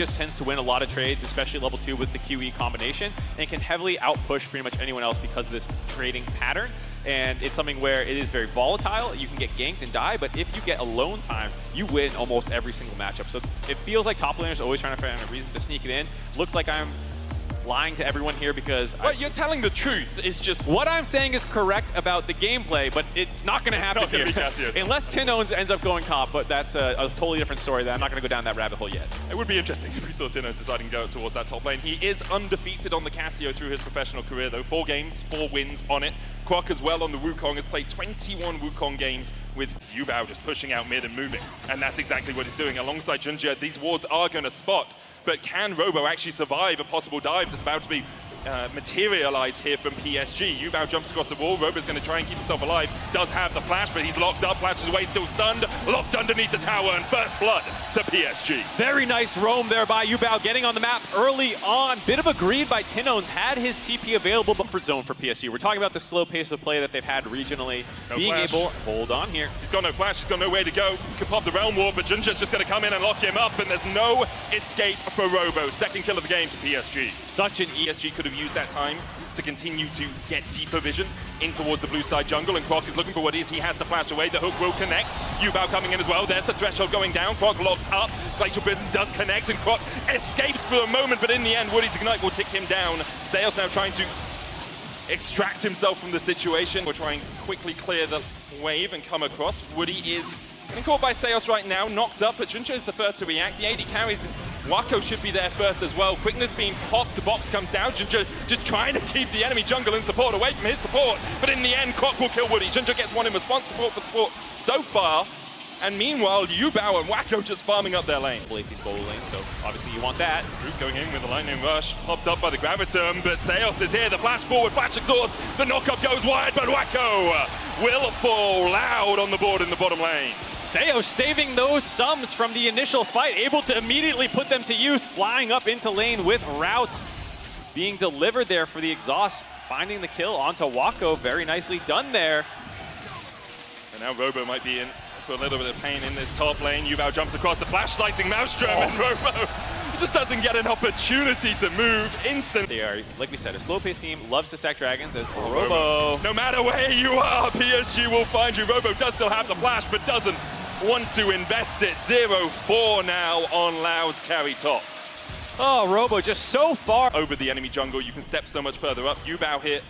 just tends to win a lot of trades, especially level 2 with the QE combination, and can heavily outpush pretty much anyone else because of this trading pattern. And it's something where it is very volatile. You can get ganked and die, but if you get alone time, you win almost every single matchup. So it feels like top laners are always trying to find a reason to sneak it in. Looks like I'm lying to everyone here because you're telling the truth. It's just what I'm saying is correct about the gameplay, but it's not going to happen here unless Talon ends up going top. But that's a totally different story. That I'm not going to go down that rabbit hole yet. It would be interesting if we saw Talon deciding to go towards that top lane. He is undefeated on the Casio through his professional career, though. 4 games, 4 wins on it. Croc as well on the Wukong has played 21 Wukong games with Yubao just pushing out mid and moving, and that's exactly what he's doing alongside Junja. These wards are going to spot. But can Robo actually survive a possible dive that's about to be materialized here from PSG? Yubao jumps across the wall. Robo's going to try and keep himself alive. Does have the flash, but he's locked up. Flashes away, still stunned. Locked underneath the tower, and first blood to PSG. Very nice roam there by Yubao, getting on the map early on. Bit of a greed by Tinones. Had his TP available, but for zone for PSG. We're talking about the slow pace of play that they've had regionally. No being flash. able, hold on here. He's got no flash. He's got nowhere to go. He could pop the Realm Ward, but Junja's just going to come in and lock him up, and there's no escape for Robo. Second kill of the game to PSG. Such an PSG could have used that time to continue to get deeper vision in towards the blue side jungle, and Croc is looking for what he has to flash away. The hook will connect. Yubao coming in as well. There's the threshold going down. Croc locked up. Glacial Prison does connect, and Croc escapes for a moment, but in the end, Woody's Ignite will tick him down. Sales now trying to extract himself from the situation. We're trying to quickly clear the wave and come across. Woody is getting caught by Seos right now, knocked up, but Junja is the first to react. The AD carries. Wako should be there first as well. Quickness being popped, the box comes down. Junja just trying to keep the enemy jungle and support away from his support. But in the end, Croc will kill Woody. Junja gets one in response, support for support so far. And meanwhile, Yubao and Wako just farming up their lane. Blakey stole the lane, so obviously you want that. Root going in with the lightning rush, popped up by the Graviton, but Seos is here. The flash forward, flash exhaust. The knockup goes wide, but Wako will fall loud on the board in the bottom lane. Seos saving those sums from the initial fight, able to immediately put them to use, flying up into lane with Route being delivered there for the exhaust, finding the kill onto Wako. Very nicely done there. And now Robo might be in for a little bit of pain in this top lane. Yubao jumps across the flash, slicing Maelstrom, and Robo just doesn't get an opportunity to move instantly. They are, like we said, a slow-paced team, loves to sack dragons as Robo. No matter where you are, PSG will find you. Robo does still have the flash, but doesn't want to invest it. 0-4 now on Loud's carry top. Oh, Robo just so far over the enemy jungle. You can step so much further up. Yubao here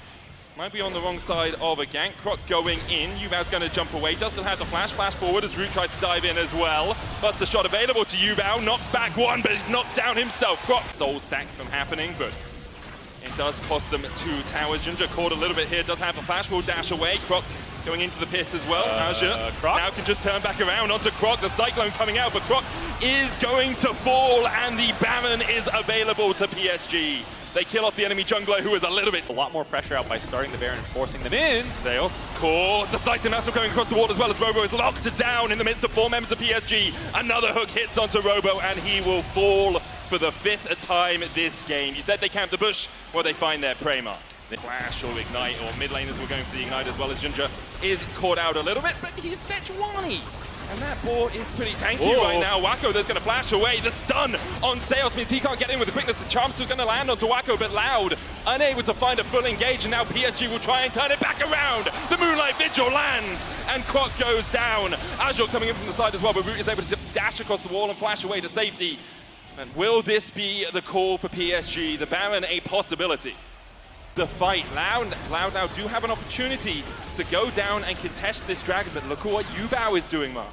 might be on the wrong side of a gank. Croc going in. Yubao's going to jump away. Does still have the flash. Flash forward as Root tried to dive in as well. Buster shot available to Yubao. Knocks back one, but he's knocked down himself. Croc soul stack from happening, but it does cost them 2 towers. Junja caught a little bit here. Does have a flash. Will dash away. Croc going into the pit as well. Azure now can just turn back around onto Croc. The Cyclone coming out, but Croc is going to fall, and the Baron is available to PSG. They kill off the enemy jungler, who is a lot more pressure out by starting the Baron and forcing them in. Theos core. The Decisive Master going across the wall as well as Robo is locked down in the midst of 4 members of PSG. Another hook hits onto Robo, and he will fall for the 5th time this game. You said they camp the bush, well, they find their prey mark. The flash or ignite, or mid laners were going for the ignite as well as Junja is caught out a little bit, but he's Sejuani. And that board is pretty tanky right now. Wako there's going to flash away. The stun on Seos means he can't get in with the quickness. The charm's still going to land onto Wako, but Loud unable to find a full engage, and now PSG will try and turn it back around. The Moonlight Vigil lands, and Croc goes down. Azure coming in from the side as well, but Root is able to dash across the wall and flash away to safety. And will this be the call for PSG? The Baron a possibility. The fight. Loud now do have an opportunity to go down and contest this dragon, but look at what Yubao is doing, Mark.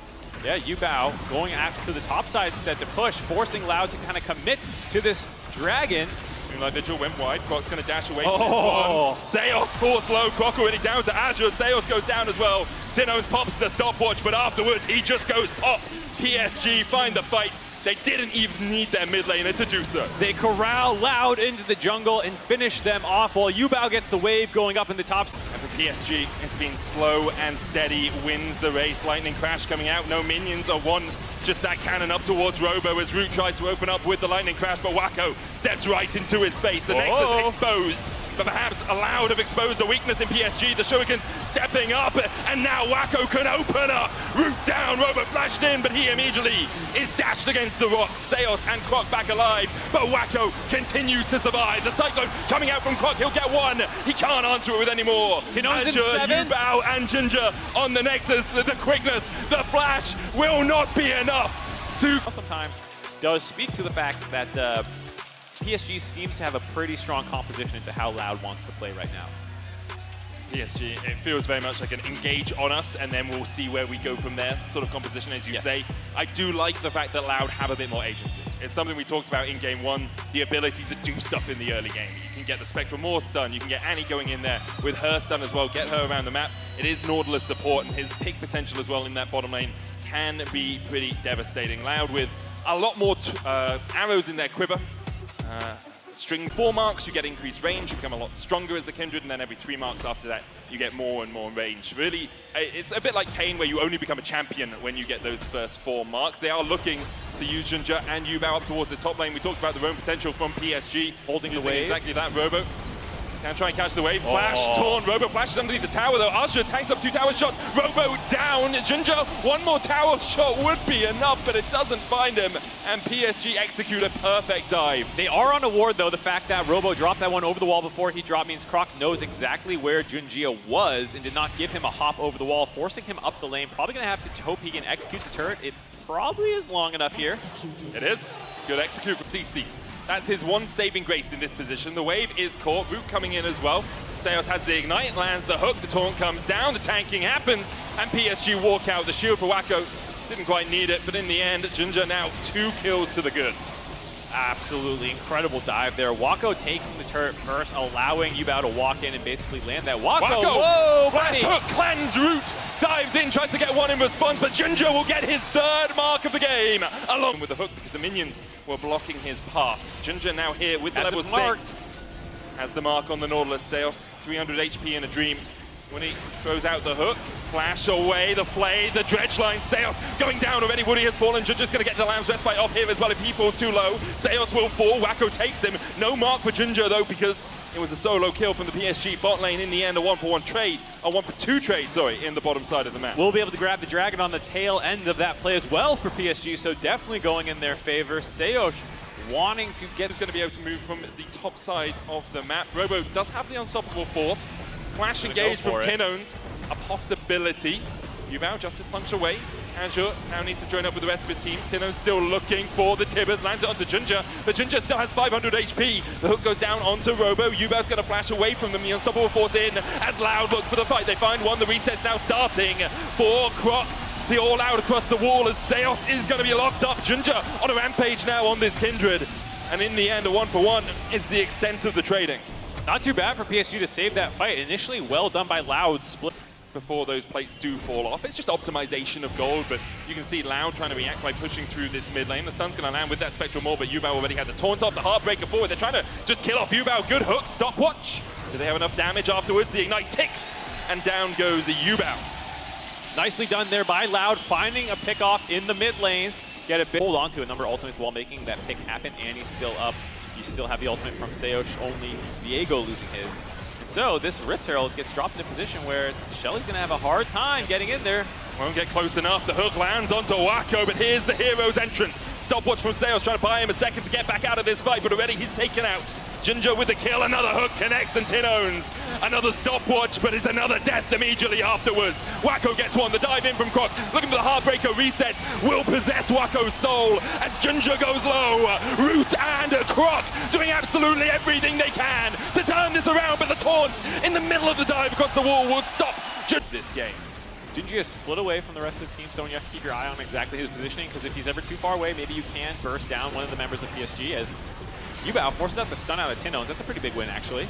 Yeah, Yubao going after the top side instead to push, forcing Loud to kind of commit to this dragon. Moonlight Vigil went wide. Croc's going to dash away from this one. Seos force low. Croc already down to Azure. Seos goes down as well. Tinones pops the stopwatch, but afterwards he just goes pop. PSG find the fight. They didn't even need their mid laner to do so. They corral Loud into the jungle and finish them off while Yubao gets the wave going up in the top. And for PSG, it's been slow and steady, wins the race. Lightning Crash coming out, no minions or one. Just that cannon up towards Robo as Root tries to open up with the Lightning Crash, but Wako steps right into his face. The Nexus exposed. but perhaps Loud have exposed a weakness in PSG. The Shurikens stepping up, and now Wacko can open up. Root down, Robo flashed in, but he immediately is dashed against the rocks. Seos and Croc back alive, but Wacko continues to survive. The Cyclone coming out from Croc, he'll get one. He can't answer it with any more. Tinon's Azure, in 7. Yubao, and Ginger on the Nexus. The quickness, the flash will not be enough to... Sometimes does speak to the fact that PSG seems to have a pretty strong composition into how Loud wants to play right now. PSG, it feels very much like an engage on us, and then we'll see where we go from there sort of composition, as you say. I do like the fact that Loud have a bit more agency. It's something we talked about in game one, the ability to do stuff in the early game. You can get the Spectral more stun, you can get Annie going in there with her stun as well, get her around the map. It is Nautilus support, and his pick potential as well in that bottom lane can be pretty devastating. Loud with a lot more arrows in their quiver. String 4 marks, you get increased range, you become a lot stronger as the Kindred, and then every 3 marks after that, you get more and more range. Really, it's a bit like Kane, where you only become a champion when you get those first 4 marks. They are looking to use Ginger and Yubao up towards this top lane. We talked about the roam potential from PSG. Holding the wave. Exactly that, Robo. Can try and catch the wave. Flash, Torn, Robo flashes underneath the tower though. Azure tanks up 2 tower shots. Robo down. Ginger, 1 more tower shot would be enough, but it doesn't find him. And PSG execute a perfect dive. They are on a ward though. The fact that Robo dropped that one over the wall before he dropped means Croc knows exactly where Junjia was and did not give him a hop over the wall, forcing him up the lane. Probably gonna have to hope he can execute the turret. It probably is long enough here. It is. Good execute for CC. That's his one saving grace in this position. The wave is caught, Root coming in as well. Seos has the ignite, lands the hook, the taunt comes down, the tanking happens, and PSG walk out. The shield for Wacko didn't quite need it, but in the end, Ginger now 2 kills to the good. Absolutely incredible dive there. Wacko taking the turret first, allowing Yubao to walk in and basically land that. Wacko, whoa, flash hook, cleanse Root, dives in, tries to get one in response, but Ginger will get his 3rd mark of the game, along with the hook because the minions were blocking his path. Ginger now here with the level 6. Has the mark on the Nautilus. Seos, 300 HP in a dream. When he throws out the hook, flash away, the flay, the dredge line, Seos going down already. Woody has fallen, Ginger's going to get the Lamb's Respite off here as well if he falls too low. Seos will fall, Wacko takes him. No mark for Ginger though, because it was a solo kill from the PSG bot lane. In the end, a 1-for-1 trade, a 1-for-2 trade, sorry, in the bottom side of the map. We'll be able to grab the Dragon on the tail end of that play as well for PSG, so definitely going in their favor. Seos wanting to get... Is going to be able to move from the top side of the map. Robo does have the unstoppable force. Flash engage from Tinons, a possibility. Yubao just as punch away. Azure now needs to join up with the rest of his team. Tinons still looking for the Tibbers, lands it onto Ginger, but Ginger still has 500 HP. The hook goes down onto Robo. Yubao's going to flash away from them. The unstoppable force in as Loud look for the fight. They find one. The reset's now starting for Croc. The all out across the wall as Seos is going to be locked up. Ginger on a rampage now on this Kindred. And in the end, a 1-for-1 is the extent of the trading. Not too bad for PSG to save that fight. Initially well done by Loud. Split before those plates do fall off. It's just optimization of gold, but you can see Loud trying to react by pushing through this mid lane. The stun's going to land with that Spectral Maul, but Yubao already had the taunt off, the Heartbreaker forward. They're trying to just kill off Yubao. Good hook, stopwatch. Do they have enough damage afterwards? The Ignite ticks, and down goes a Yubao. Nicely done there by Loud, finding a pick off in the mid lane. Get a bit, hold on to a number of ultimates while making that pick happen. Annie's still up. You still have the ultimate from Seos, only Viego losing his. And so this Rift Herald gets dropped in a position where Shelly's going to have a hard time getting in there. Won't get close enough. The hook lands onto Wacko, but here's the hero's entrance. Stopwatch from Seos trying to buy him a second to get back out of this fight, but already he's taken out. Ginger with the kill, another hook connects, and Tin owns. Another stopwatch, but it's another death immediately afterwards. Wacko gets one, the dive in from Croc, looking for the Heartbreaker resets, will possess Wacko's soul as Ginger goes low. Root and Croc doing absolutely everything they can to turn this around, but the taunt in the middle of the dive across the wall will stop this game. Ginger is split away from the rest of the team, so you have to keep your eye on exactly his positioning, because if he's ever too far away, maybe you can burst down one of the members of PSG as Yubao forces out the stun out of Tinons. That's a pretty big win, actually.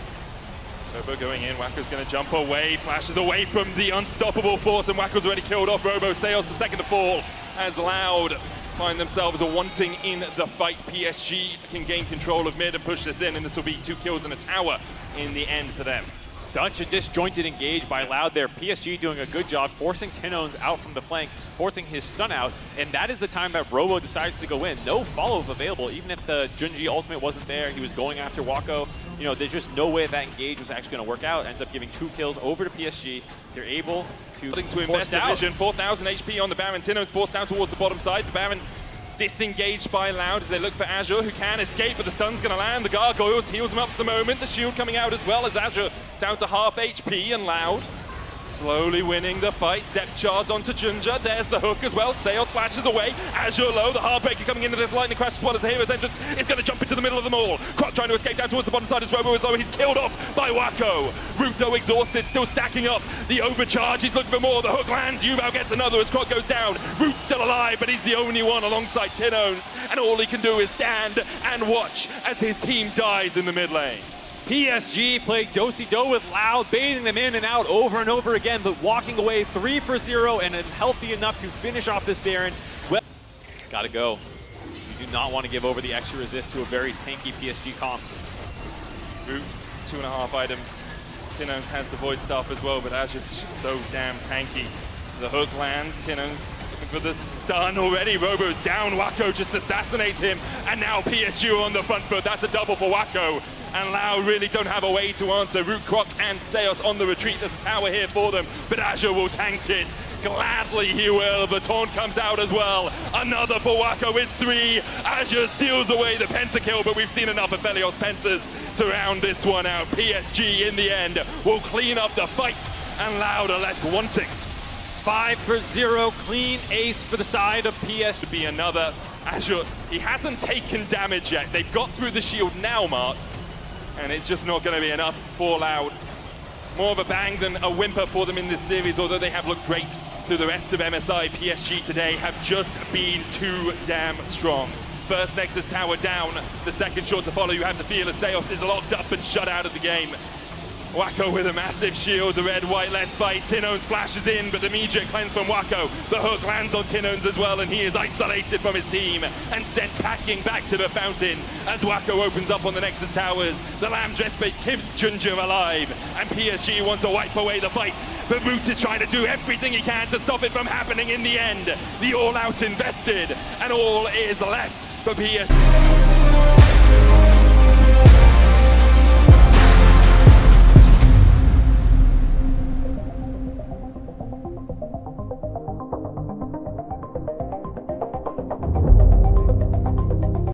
Robo going in, Wacko's going to jump away, flashes away from the unstoppable force, and Wacko's already killed off Robo. Seos the second to fall as Loud find themselves wanting in the fight. PSG can gain control of mid and push this in, and this will be 2 kills and a tower in the end for them. Such a disjointed engage by Loud there. PSG doing a good job forcing Tinons out from the flank, forcing his stun out, and that is the time that Robo decides to go in. No follow-up available, even if the Junji ultimate wasn't there. He was going after Wacko. you know, there's just no way that engage was actually going to work out. Ends up giving 2 kills over to PSG. They're able to invest the vision. 4,000 HP on the Baron. Tino's forced down towards the bottom side. The Baron disengaged by Loud as they look for Azure, who can escape, but the stun's going to land. The Gargoyles heals him up for the moment. The shield coming out as well as Azure down to half HP, and Loud slowly winning the fight. Step charge onto Junja. There's the hook as well. Seos flashes away. Azure low. The Heartbreaker coming into this lightning crash as well as the hero's entrance is going to jump into the middle of them all. Croc trying to escape down towards the bottom side as Robo is low. He's killed off by Wako. Root though exhausted, still stacking up. The overcharge. He's looking for more. The hook lands. Yubao gets another as Croc goes down. Root's still alive, but he's the only one alongside Tinones, and all he can do is stand and watch as his team dies in the mid lane. PSG played do-si-do with Loud, baiting them in and out over and over again, but walking away 3 for 0 and healthy enough to finish off this Baron. Well, gotta go. You do not want to give over the extra resist to a very tanky PSG comp. Root, 2.5 items. Tinones has the Void Staff as well, but Azure is just so damn tanky. The hook lands, Tinones looking for the stun already. Robo's down, Wako just assassinates him, and now PSG on the front foot. That's a double for Wako. And Lau really don't have a way to answer. Root, Croc, and Seos on the retreat. There's a tower here for them, but Azure will tank it. Gladly he will. The taunt comes out as well. Another for Wako. It's 3. Azure seals away the pentakill, but we've seen enough of Felios Pentas to round this one out. PSG in the end will clean up the fight, and Loud are left wanting. 5 for 0, clean ace for the side of PS. To be another Azure. He hasn't taken damage yet. They've got through the shield now, Mark. And it's just not going to be enough for Loud. More of a bang than a whimper for them in this series, although they have looked great through the rest of MSI. PSG today have just been too damn strong. First Nexus tower down, the second shot to follow. You have to feel as Seos is locked up and shut out of the game. Wako with a massive shield, the red-white let's fight. Tinones flashes in, but the immediate cleanse from Wako. The hook lands on Tinones as well, and he is isolated from his team and sent packing back to the fountain as Wako opens up on the Nexus towers. The Lamb's Respite keeps Junja alive, and PSG want to wipe away the fight. But Root is trying to do everything he can to stop it from happening in the end. The all-out invested, and all is left for PSG.